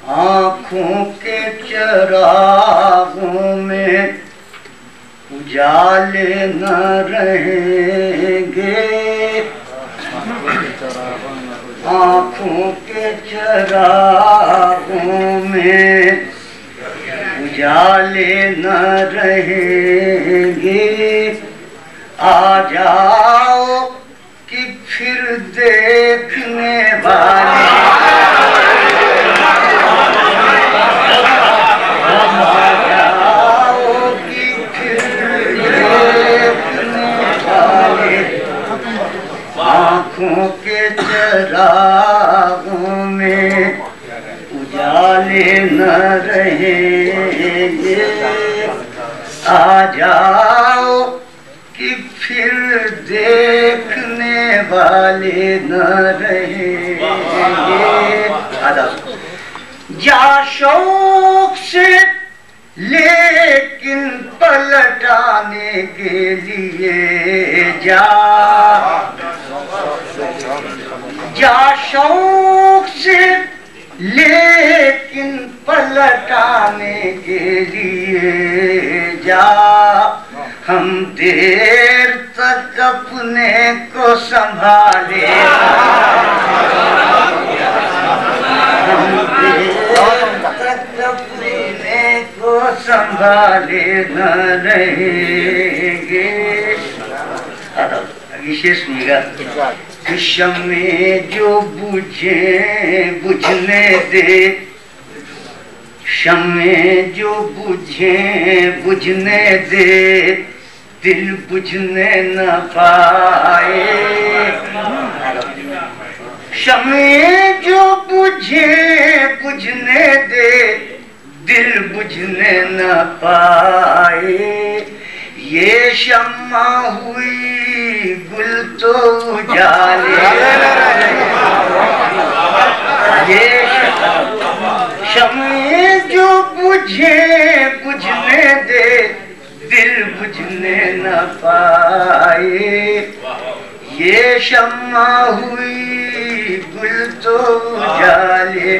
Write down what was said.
आँखों के चरागों में उजाले न रहेंगे, आँखों के चरागों में उजाले न रहेंगे। आ जाओ कि फिर देखने वाले, आ जाओ कि फिर देखने वाले, आँखों के चरागों में उजाले न रहेंगे। आ जाओ कि फिर देखने वाले न रहेंगे। जा शौक से लेकिन पलटाने के लिए जा शौक से लेकिन पलटाने के लिए जा। हम देर तक अपने को संभाले, हम देर तक अपने को संभाले न रहेंगे। विशेष सुनिएगा। शम्मे जो बुझे बुझने दे, शम्मे जो बुझे बुझने दे, दिल बुझने न पाए। शम्मे जो बुझे बुझने दे, दिल बुझने न पाए। ये शम्मा हुई गुल तो उजाले, ये शम्मे जो बुझे बुझने दे, दिल बुझने न पाए। ये शम्मा हुई गुल तो उजाले।